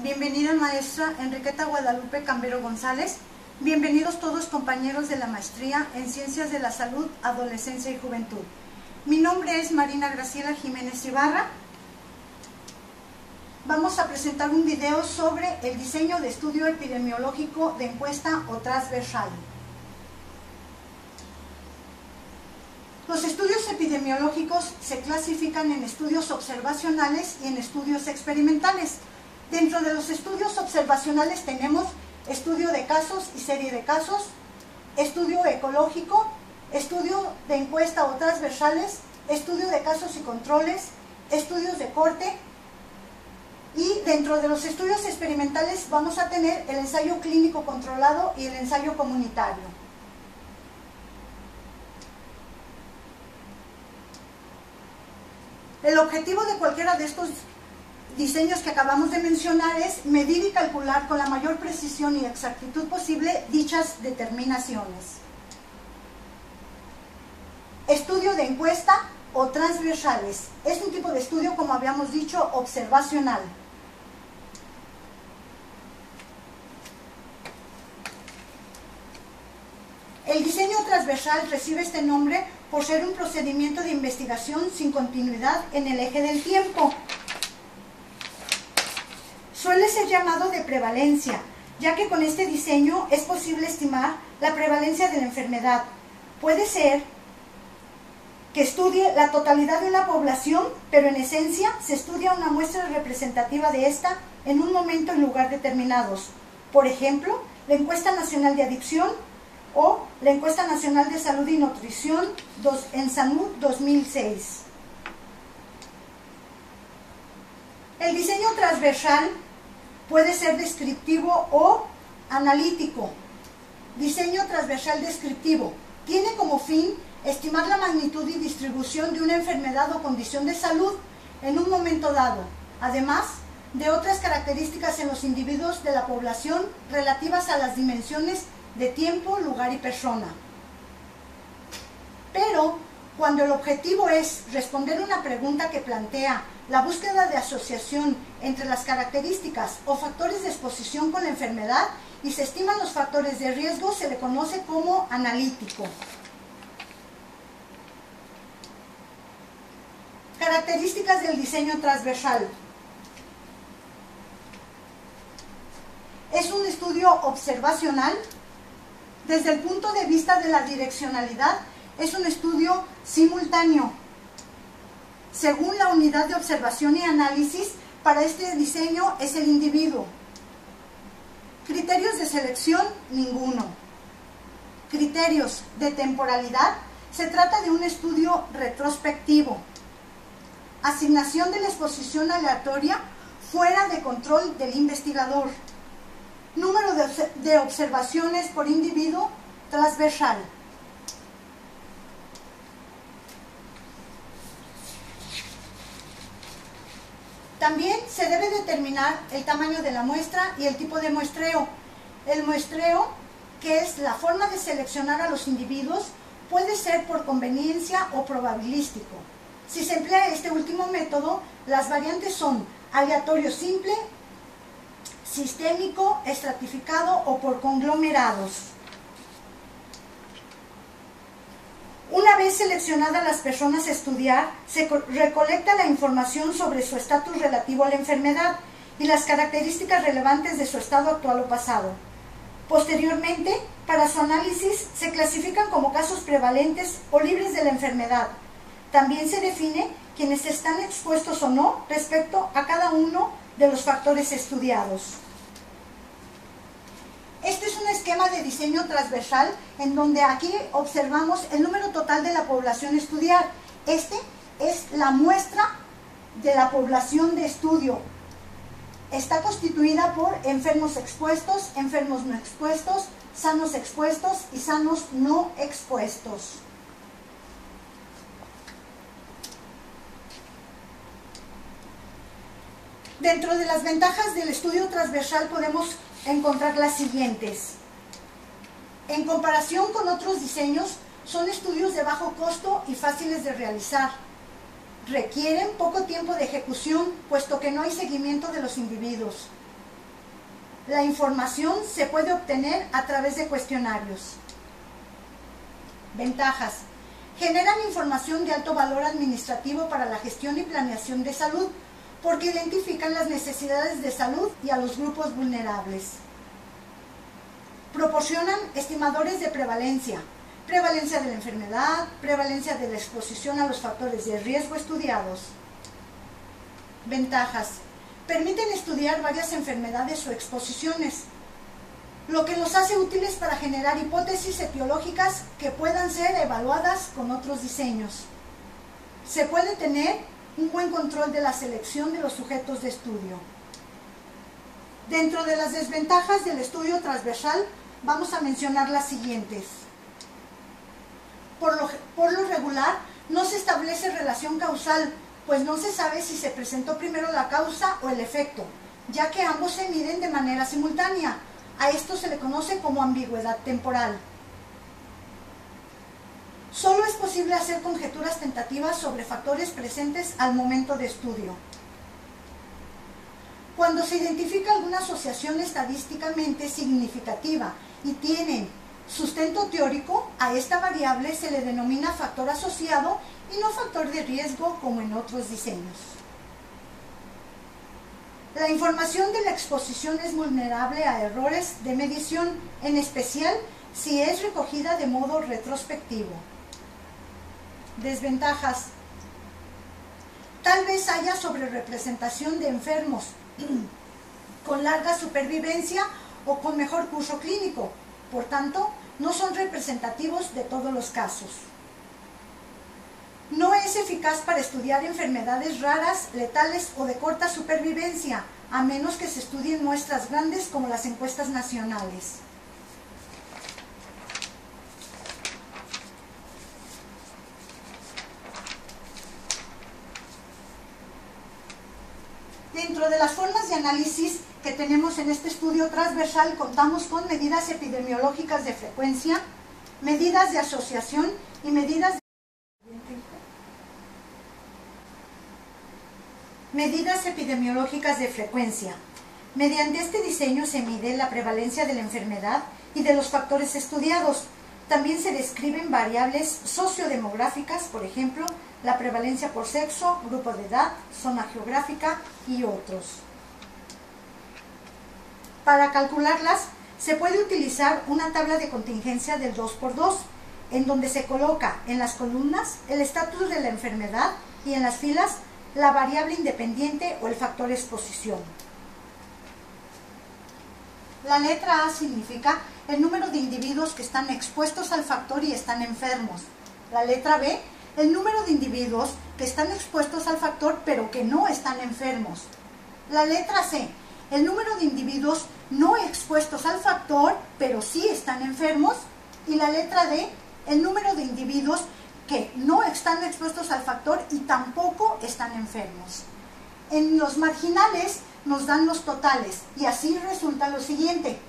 Bienvenida maestra Enriqueta Guadalupe Cambero González. Bienvenidos todos compañeros de la maestría en Ciencias de la Salud, Adolescencia y Juventud. Mi nombre es Marina Graciela Jiménez Ibarra. Vamos a presentar un video sobre el diseño de estudio epidemiológico de encuesta o transversal. Los estudios epidemiológicos se clasifican en estudios observacionales y en estudios experimentales. Dentro de los estudios observacionales tenemos estudio de casos y serie de casos, estudio ecológico, estudio de encuesta o transversales, estudio de casos y controles, estudios de corte, y dentro de los estudios experimentales vamos a tener el ensayo clínico controlado y el ensayo comunitario. El objetivo de cualquiera de estos diseños que acabamos de mencionar es medir y calcular con la mayor precisión y exactitud posible dichas determinaciones. Estudio de encuesta o transversales. Es un tipo de estudio, como habíamos dicho, observacional. El diseño transversal recibe este nombre por ser un procedimiento de investigación sin continuidad en el eje del tiempo. Suele ser llamado de prevalencia, ya que con este diseño es posible estimar la prevalencia de la enfermedad. Puede ser que estudie la totalidad de una población, pero en esencia se estudia una muestra representativa de esta en un momento y lugar determinados. Por ejemplo, la Encuesta Nacional de Adicción o la Encuesta Nacional de Salud y Nutrición en SANUD 2006. El diseño transversal puede ser descriptivo o analítico. Diseño transversal descriptivo tiene como fin estimar la magnitud y distribución de una enfermedad o condición de salud en un momento dado, además de otras características en los individuos de la población relativas a las dimensiones de tiempo, lugar y persona. Pero cuando el objetivo es responder una pregunta que plantea la búsqueda de asociación entre las características o factores de exposición con la enfermedad y se estiman los factores de riesgo, se le conoce como analítico. Características del diseño transversal. Es un estudio observacional. Desde el punto de vista de la direccionalidad, es un estudio simultáneo. Según la unidad de observación y análisis, para este diseño es el individuo. Criterios de selección, ninguno. Criterios de temporalidad, se trata de un estudio retrospectivo. Asignación de la exposición aleatoria fuera de control del investigador. Número de observaciones por individuo, transversal. También se debe determinar el tamaño de la muestra y el tipo de muestreo. El muestreo, que es la forma de seleccionar a los individuos, puede ser por conveniencia o probabilístico. Si se emplea este último método, las variantes son aleatorio simple, sistémico, estratificado o por conglomerados. Una vez seleccionadas las personas a estudiar, se recolecta la información sobre su estatus relativo a la enfermedad y las características relevantes de su estado actual o pasado. Posteriormente, para su análisis, se clasifican como casos prevalentes o libres de la enfermedad. También se define quienes están expuestos o no respecto a cada uno de los factores estudiados. Este es un esquema de diseño transversal en donde aquí observamos el número total de la población a estudiar. Este es la muestra de la población de estudio. Está constituida por enfermos expuestos, enfermos no expuestos, sanos expuestos y sanos no expuestos. Dentro de las ventajas del estudio transversal podemos encontrar las siguientes. En comparación con otros diseños, son estudios de bajo costo y fáciles de realizar. Requieren poco tiempo de ejecución, puesto que no hay seguimiento de los individuos. La información se puede obtener a través de cuestionarios. Ventajas. Generan información de alto valor administrativo para la gestión y planeación de salud, porque identifican las necesidades de salud y a los grupos vulnerables. Proporcionan estimadores de prevalencia, prevalencia de la enfermedad, prevalencia de la exposición a los factores de riesgo estudiados. Ventajas. Permiten estudiar varias enfermedades o exposiciones, lo que los hace útiles para generar hipótesis etiológicas que puedan ser evaluadas con otros diseños. Se puede tener un buen control de la selección de los sujetos de estudio. Dentro de las desventajas del estudio transversal, vamos a mencionar las siguientes. Por lo regular, no se establece relación causal, pues no se sabe si se presentó primero la causa o el efecto, ya que ambos se miden de manera simultánea. A esto se le conoce como ambigüedad temporal. Solo es posible hacer conjeturas tentativas sobre factores presentes al momento de estudio. Cuando se identifica alguna asociación estadísticamente significativa y tienen sustento teórico, a esta variable se le denomina factor asociado y no factor de riesgo como en otros diseños. La información de la exposición es vulnerable a errores de medición, en especial si es recogida de modo retrospectivo. Desventajas. Tal vez haya sobrerepresentación de enfermos con larga supervivencia o con mejor curso clínico, por tanto, no son representativos de todos los casos. No es eficaz para estudiar enfermedades raras, letales o de corta supervivencia, a menos que se estudien muestras grandes como las encuestas nacionales. Dentro de las formas de análisis que tenemos en este estudio transversal, contamos con medidas epidemiológicas de frecuencia, medidas de asociación y medidas epidemiológicas de frecuencia. Mediante este diseño se mide la prevalencia de la enfermedad y de los factores estudiados. También se describen variables sociodemográficas, por ejemplo, la prevalencia por sexo, grupo de edad, zona geográfica y otros. Para calcularlas, se puede utilizar una tabla de contingencia del 2×2, en donde se coloca en las columnas el estatus de la enfermedad y en las filas la variable independiente o el factor exposición. La letra A significa el número de individuos que están expuestos al factor y están enfermos. La letra B, el número de individuos que están expuestos al factor pero que no están enfermos. La letra C, el número de individuos no expuestos al factor pero sí están enfermos. Y la letra D, el número de individuos que no están expuestos al factor y tampoco están enfermos. En los marginales nos dan los totales y así resulta lo siguiente.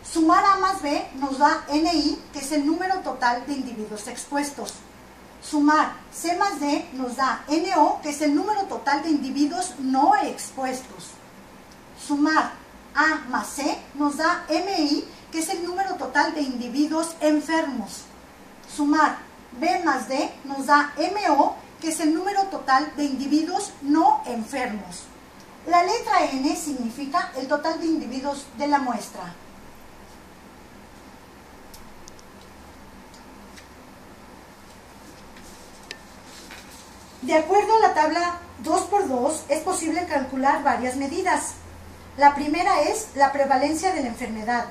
Sumar A más B nos da NI, que es el número total de individuos expuestos. Sumar C más D nos da NO, que es el número total de individuos no expuestos. Sumar A más C nos da MI, que es el número total de individuos enfermos. Sumar B más D nos da MO, que es el número total de individuos no enfermos. La letra N significa el total de individuos de la muestra. De acuerdo a la tabla 2×2, es posible calcular varias medidas. La primera es la prevalencia de la enfermedad,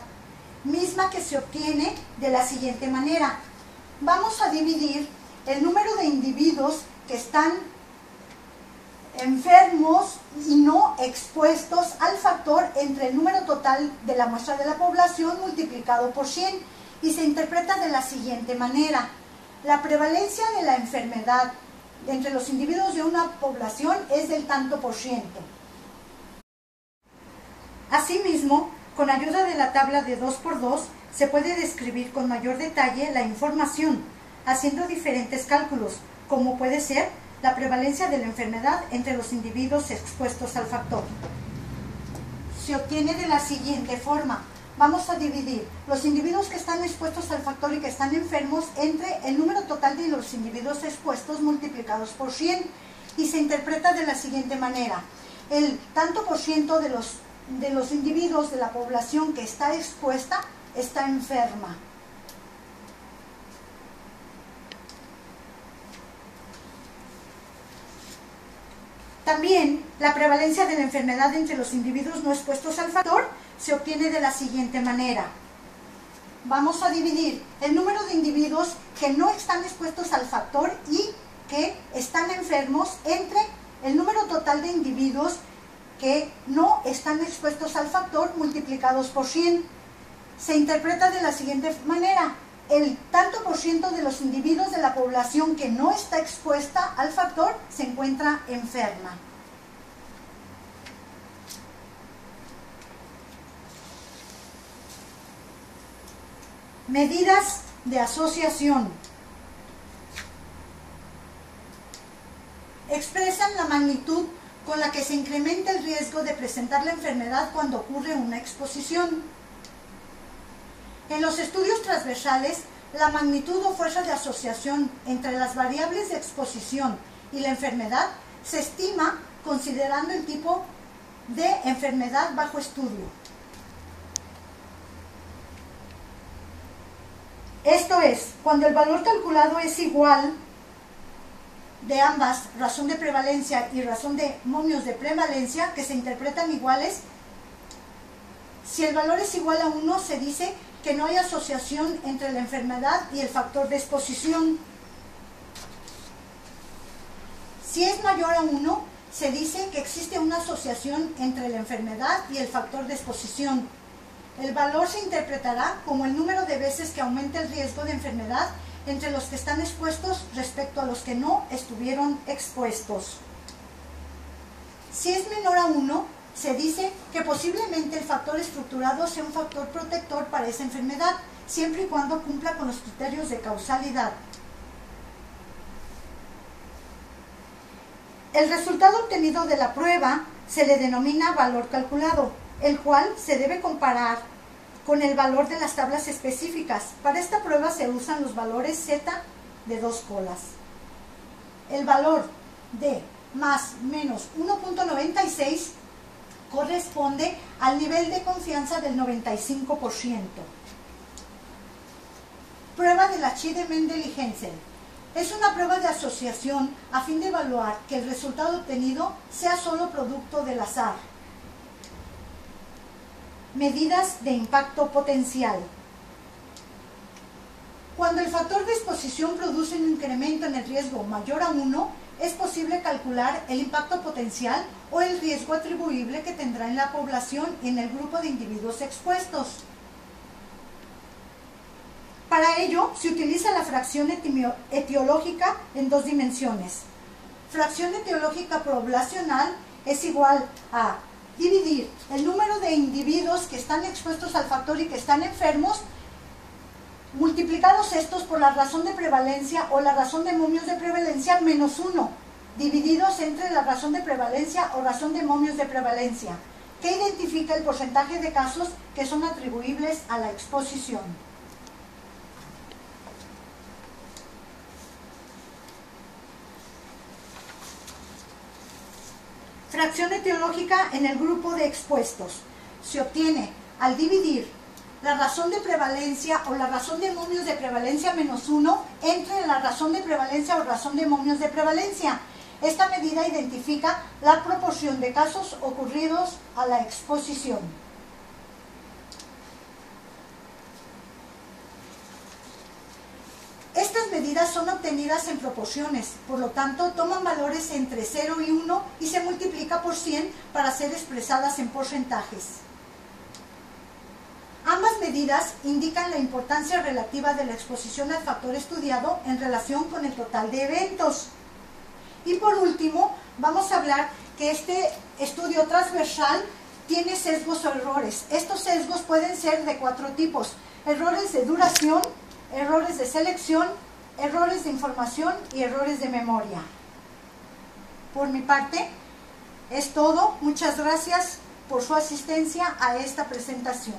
misma que se obtiene de la siguiente manera. Vamos a dividir el número de individuos que están enfermos y no expuestos al factor entre el número total de la muestra de la población multiplicado por 100 y se interpreta de la siguiente manera. La prevalencia de la enfermedad entre los individuos de una población es del tanto por ciento. Asimismo, con ayuda de la tabla de 2×2, se puede describir con mayor detalle la información, haciendo diferentes cálculos, como puede ser la prevalencia de la enfermedad entre los individuos expuestos al factor. se obtiene de la siguiente forma. Vamos a dividir los individuos que están expuestos al factor y que están enfermos entre el número total de los individuos expuestos multiplicados por 100. Y se interpreta de la siguiente manera. El tanto por ciento de los individuos de la población que está expuesta está enferma. También la prevalencia de la enfermedad entre los individuos no expuestos al factor se obtiene de la siguiente manera. Vamos a dividir el número de individuos que no están expuestos al factor y que están enfermos entre el número total de individuos que no están expuestos al factor multiplicados por 100. Se interpreta de la siguiente manera. El tanto por ciento de los individuos de la población que no está expuesta al factor se encuentra enferma. Medidas de asociación. Expresan la magnitud con la que se incrementa el riesgo de presentar la enfermedad cuando ocurre una exposición. En los estudios transversales, la magnitud o fuerza de asociación entre las variables de exposición y la enfermedad se estima considerando el tipo de enfermedad bajo estudio. Esto es, cuando el valor calculado es igual de ambas, razón de prevalencia y razón de momios de prevalencia, que se interpretan iguales. Si el valor es igual a 1, se dice que no hay asociación entre la enfermedad y el factor de exposición. Si es mayor a 1, se dice que existe una asociación entre la enfermedad y el factor de exposición. El valor se interpretará como el número de veces que aumenta el riesgo de enfermedad entre los que están expuestos respecto a los que no estuvieron expuestos. Si es menor a 1, se dice que posiblemente el factor estructurado sea un factor protector para esa enfermedad, siempre y cuando cumpla con los criterios de causalidad. El resultado obtenido de la prueba se le denomina valor calculado, el cual se debe comparar con el valor de las tablas específicas. Para esta prueba se usan los valores Z de 2 colas. El valor de más menos 1.96 corresponde al nivel de confianza del 95%. Prueba de la Chi de Mendel y Hensel. Es una prueba de asociación a fin de evaluar que el resultado obtenido sea solo producto del azar. Medidas de impacto potencial. Cuando el factor de exposición produce un incremento en el riesgo mayor a 1, es posible calcular el impacto potencial o el riesgo atribuible que tendrá en la población y en el grupo de individuos expuestos. Para ello, se utiliza la fracción etiológica en 2 dimensiones. Fracción etiológica poblacional es igual a dividir el número de individuos que están expuestos al factor y que están enfermos, multiplicados estos por la razón de prevalencia o la razón de momios de prevalencia menos 1, divididos entre la razón de prevalencia o razón de momios de prevalencia, que identifica el porcentaje de casos que son atribuibles a la exposición. Fracción etiológica en el grupo de expuestos. Se obtiene al dividir la razón de prevalencia o la razón de momios de prevalencia menos 1 entre la razón de prevalencia o razón de momios de prevalencia. Esta medida identifica la proporción de casos ocurridos a la exposición. Estas medidas son obtenidas en proporciones, por lo tanto toman valores entre 0 y 1 y se multiplica por 100 para ser expresadas en porcentajes. Ambas medidas indican la importancia relativa de la exposición al factor estudiado en relación con el total de eventos. Y por último, vamos a hablar que este estudio transversal tiene sesgos o errores. Estos sesgos pueden ser de 4 tipos: errores de duración, errores de selección, errores de información y errores de memoria. Por mi parte, es todo. Muchas gracias. por su asistencia a esta presentación.